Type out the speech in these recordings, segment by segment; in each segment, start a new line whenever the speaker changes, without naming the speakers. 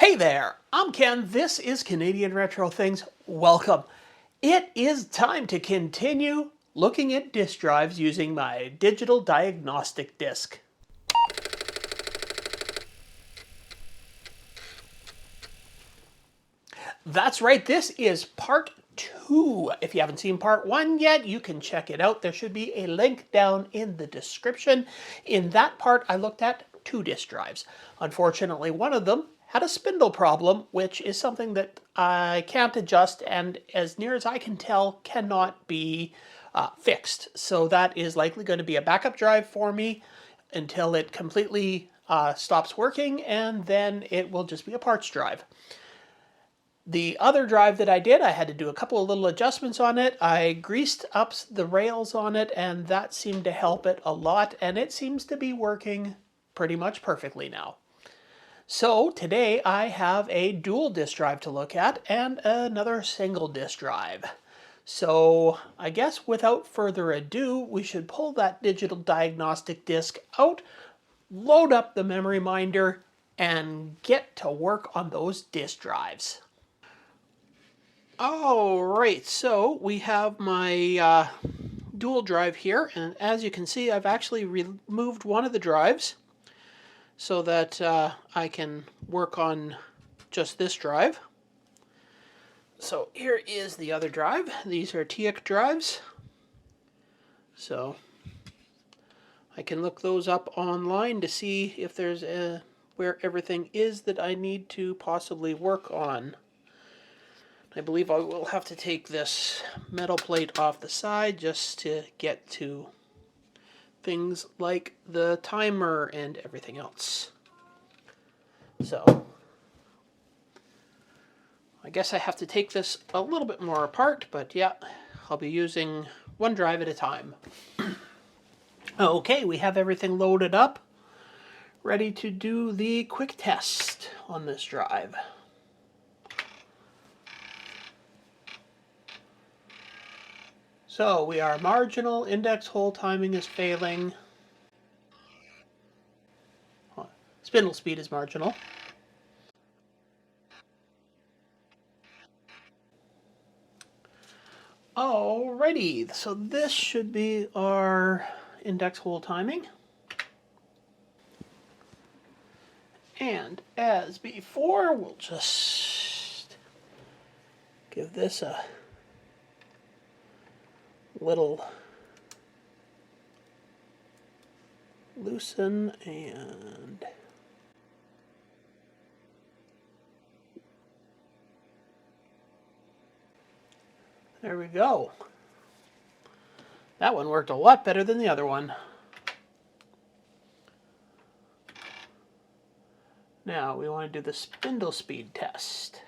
Hey there, I'm Ken. This is Canadian Retro Things. Welcome. It is time to continue looking at disk drives using my digital diagnostic disk. That's right, this is part 2. If you haven't seen part 1 yet, you can check it out. There should be a link down in the description. In that part, I looked at 2 disk drives. Unfortunately, one of them had a spindle problem, which is something that I can't adjust and, as near as I can tell, cannot be fixed. So that is likely going to be a backup drive for me until it completely stops working, and then it will just be a parts drive. The other drive that I did, I had to do a couple of little adjustments on it. I greased up the rails on it, and that seemed to help it a lot, and it seems to be working pretty much perfectly now. So today I have a dual disk drive to look at and another single disk drive. So I guess without further ado, we should pull that digital diagnostic disk out, load up the memory minder, and get to work on those disk drives. All right, so we have my dual drive here, and as you can see, I've actually removed one of the drives so that I can work on just this drive. So here is the other drive. These are TX drives. So I can look those up online to see if there's where everything is that I need to possibly work on. I believe I will have to take this metal plate off the side just to get to things like the timer and everything else. So I guess I have to take this a little bit more apart, but yeah, I'll be using one drive at a time. Okay, we have everything loaded up, ready to do the quick test on this drive. So we are marginal, index hole timing is failing. Spindle speed is marginal. Alrighty, so this should be our index hole timing. And as before, we'll just give this a little loosen, and there we go. That one worked a lot better than the other one. Now we want to do the spindle speed test.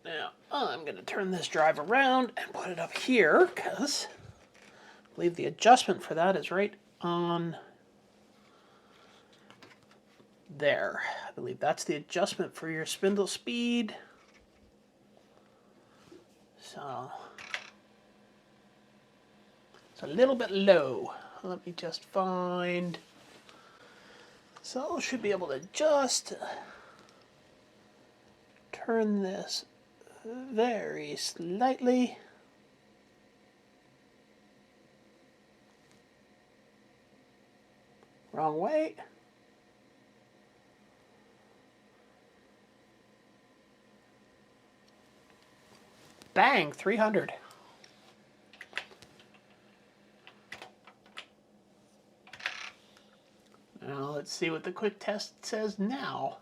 Now I'm going to turn this drive around and put it up here because I believe the adjustment for that is right on there. I believe that's the adjustment for your spindle speed. So it's a little bit low. Let me just find. So I should be able to just turn this very slightly. Wrong way. Bang, 300. Now let's see what the quick test says now.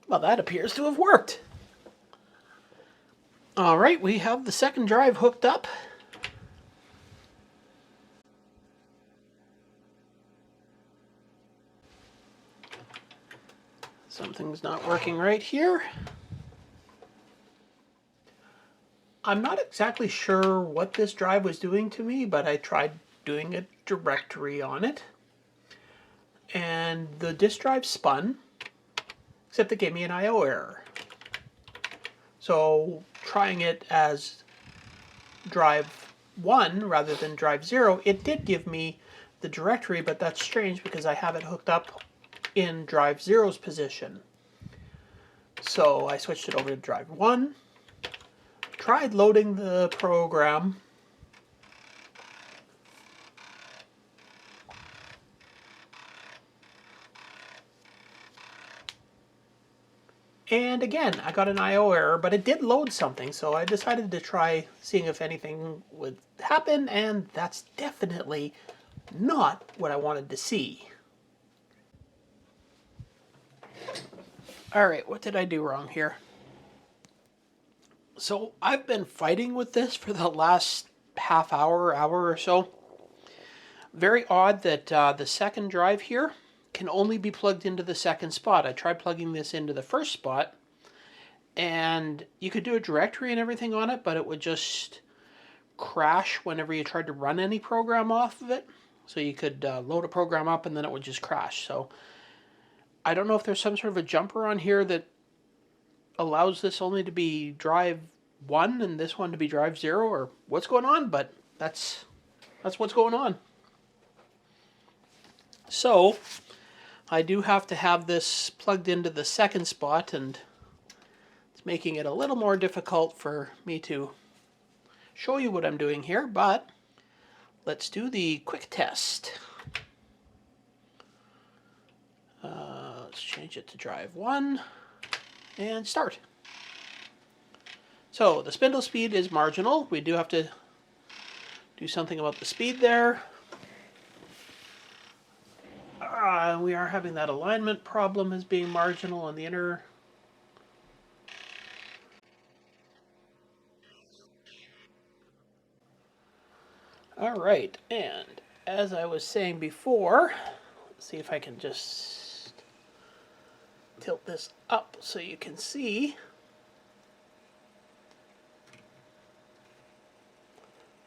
Well, that appears to have worked. All right, we have the second drive hooked up. Something's not working right here. I'm not exactly sure what this drive was doing to me, but I tried doing a directory on it. And the disk drive spun, except it gave me an I/O error. So trying it as drive 1 rather than drive 0, it did give me the directory, but that's strange because I have it hooked up in drive 0's position. So I switched it over to drive 1, tried loading the program, and again, I got an I/O error, but it did load something, so I decided to try seeing if anything would happen, and that's definitely not what I wanted to see. Alright, what did I do wrong here? So I've been fighting with this for the last half hour or so. Very odd that the second drive here can only be plugged into the second spot. I tried plugging this into the first spot, and you could do a directory and everything on it, but it would just crash whenever you tried to run any program off of it. So you could load a program up and then it would just crash. So I don't know if there's some sort of a jumper on here that allows this only to be drive 1 and this one to be drive 0, or what's going on, but that's what's going on. So I do have to have this plugged into the second spot, and it's making it a little more difficult for me to show you what I'm doing here, but let's do the quick test. Let's change it to drive 1 and start. So the spindle speed is marginal. We do have to do something about the speed there. We are having that alignment problem as being marginal on the inner. All right, and as I was saying before, let's see if I can just tilt this up so you can see.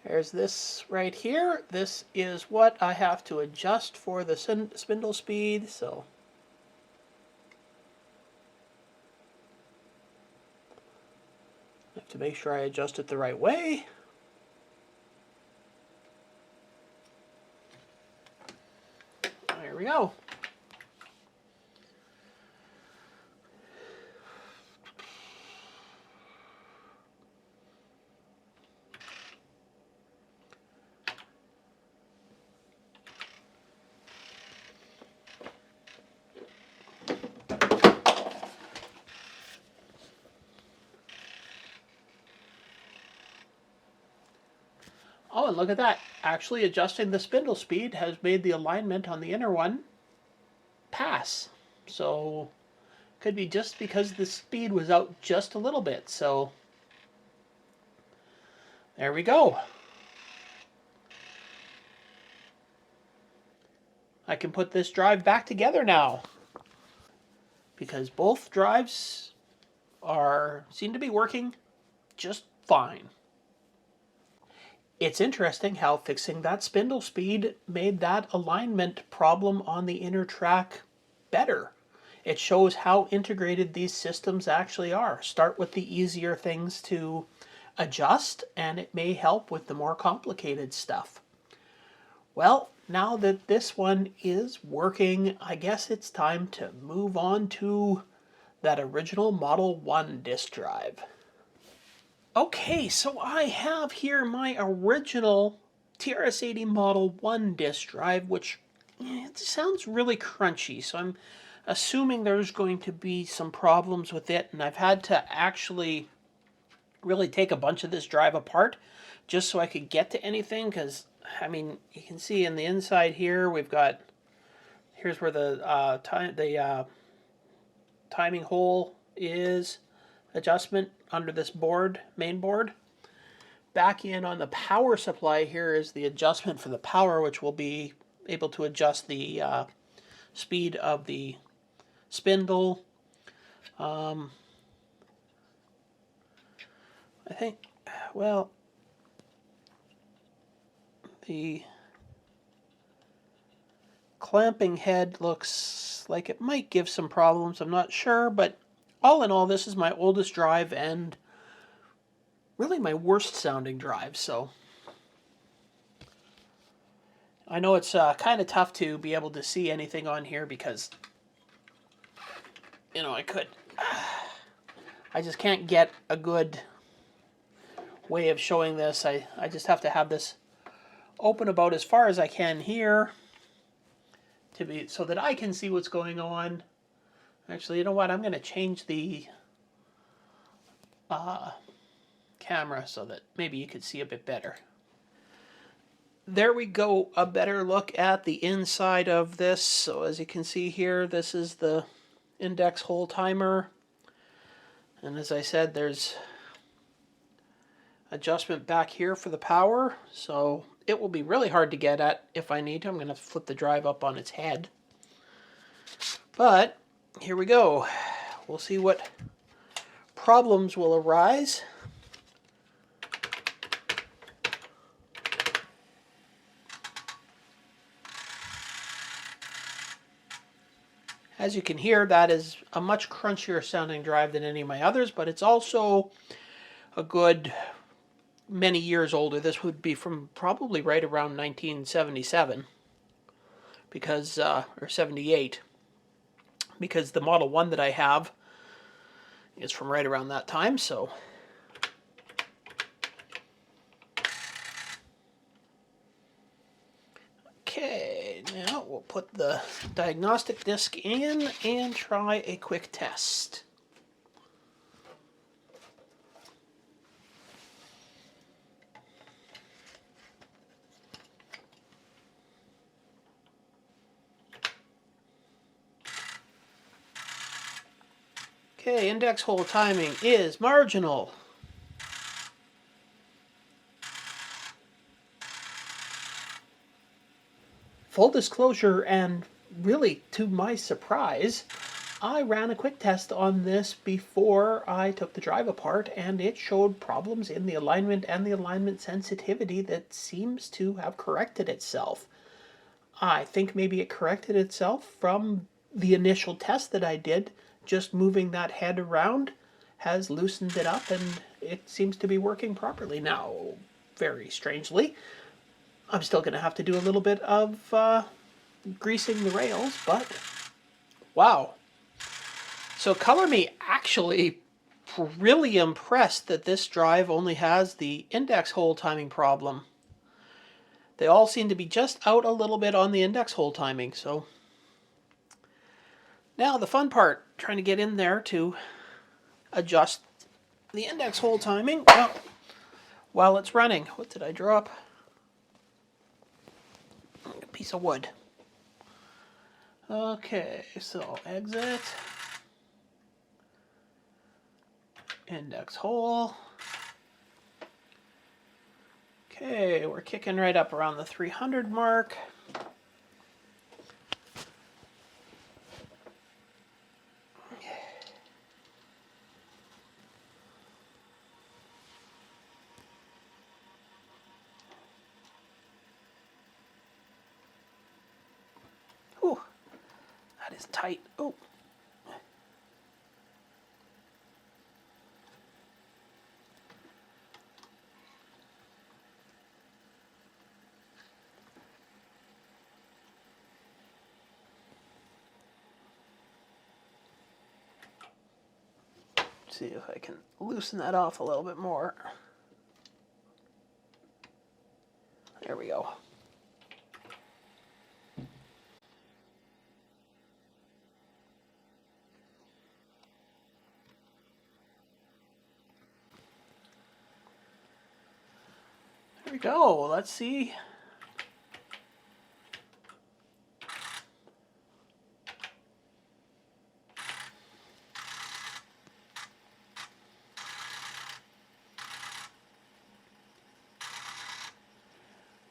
There's this right here. This is what I have to adjust for the spindle speed. So I have to make sure I adjust it the right way. There we go. Oh, and look at that. Actually adjusting the spindle speed has made the alignment on the inner one pass. So could be just because the speed was out just a little bit. So there we go. I can put this drive back together now because both drives seem to be working just fine. It's interesting how fixing that spindle speed made that alignment problem on the inner track better. It shows how integrated these systems actually are. Start with the easier things to adjust, and it may help with the more complicated stuff. Well, now that this one is working, I guess it's time to move on to that original Model 1 disk drive. Okay, so I have here my original TRS-80 Model 1 disk drive, which it sounds really crunchy, so I'm assuming there's going to be some problems with it, and I've had to actually really take a bunch of this drive apart just so I could get to anything, because, I mean, you can see in the inside here, here's where the timing hole is, adjustment under this board, main board. Back in on the power supply here is the adjustment for the power, which will be able to adjust the speed of the spindle. I think, well, the clamping head looks like it might give some problems. I'm not sure, but all in all, this is my oldest drive, and really my worst sounding drive, so I know it's kind of tough to be able to see anything on here because, you know, I just can't get a good way of showing this. I just have to have this open about as far as I can here to be so that I can see what's going on. Actually, you know what? I'm going to change the camera so that maybe you could see a bit better. There we go, a better look at the inside of this. So as you can see here, this is the index hole timer. And as I said, there's adjustment back here for the power. So it will be really hard to get at if I need to. I'm going to flip the drive up on its head. But here we go. We'll see what problems will arise. As you can hear, that is a much crunchier sounding drive than any of my others, but it's also a good many years older. This would be from probably right around 1977, because or 78, because the Model 1 that I have is from right around that time. So okay, now we'll put the diagnostic disc in and try a quick test. Okay, index hole timing is marginal. Full disclosure, and really to my surprise, I ran a quick test on this before I took the drive apart, and it showed problems in the alignment and the alignment sensitivity that seems to have corrected itself. I think maybe it corrected itself from the initial test that I did. Just moving that head around has loosened it up, and it seems to be working properly now. Very strangely, I'm still going to have to do a little bit of greasing the rails, but wow. So Color Me actually really impressed that this drive only has the index hole timing problem. They all seem to be just out a little bit on the index hole timing. So now the fun part, trying to get in there to adjust the index hole timing while it's running. What did I drop? A piece of wood. Okay, so exit. Index hole. Okay, we're kicking right up around the 300 mark. Ooh, that is tight. Oh. See if I can loosen that off a little bit more. There we go. There we go. Let's see.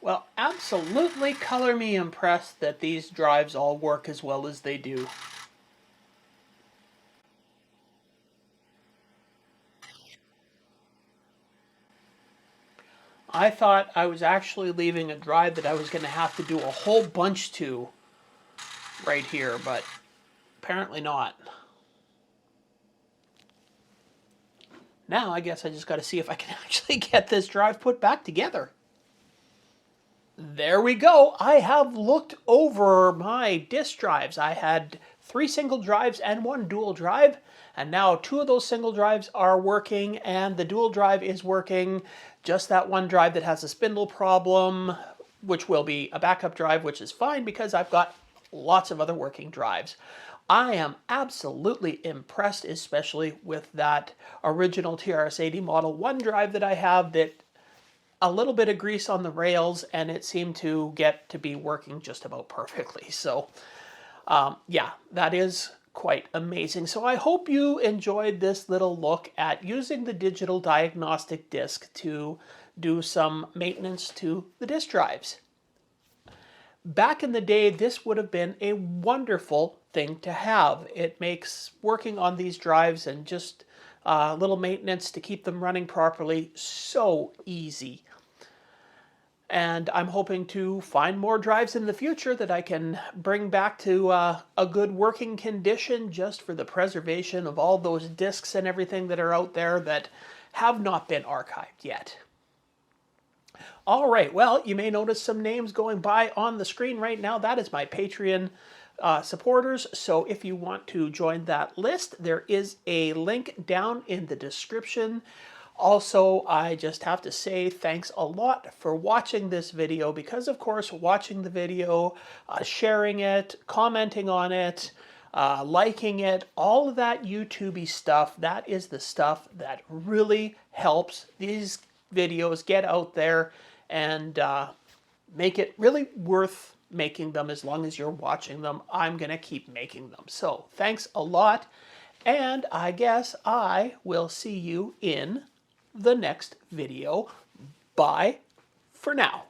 Well, absolutely color me impressed that these drives all work as well as they do. I thought I was actually leaving a drive that I was going to have to do a whole bunch to right here, but apparently not. Now I guess I just got to see if I can actually get this drive put back together. There we go. I have looked over my disk drives. I had 3 single drives and 1 dual drive, and now 2 of those single drives are working and the dual drive is working. Just that one drive that has a spindle problem, which will be a backup drive, which is fine because I've got lots of other working drives. I am absolutely impressed, especially with that original TRS-80 Model 1 drive that I have, that a little bit of grease on the rails and it seemed to get to be working just about perfectly. So yeah, that is quite amazing. So I hope you enjoyed this little look at using the digital diagnostic disk to do some maintenance to the disk drives. Back in the day, this would have been a wonderful thing to have. It makes working on these drives and just little maintenance to keep them running properly so easy. And I'm hoping to find more drives in the future that I can bring back to a good working condition just for the preservation of all those discs and everything that are out there that have not been archived yet. All right, well, you may notice some names going by on the screen right now. That is my Patreon supporters. So if you want to join that list, there is a link down in the description. Also, I just have to say thanks a lot for watching this video because, of course, watching the video, sharing it, commenting on it, liking it, all of that YouTube-y stuff, that is the stuff that really helps these videos get out there and make it really worth making them. As long as you're watching them, I'm going to keep making them. So thanks a lot, and I guess I will see you in the next video. Bye for now.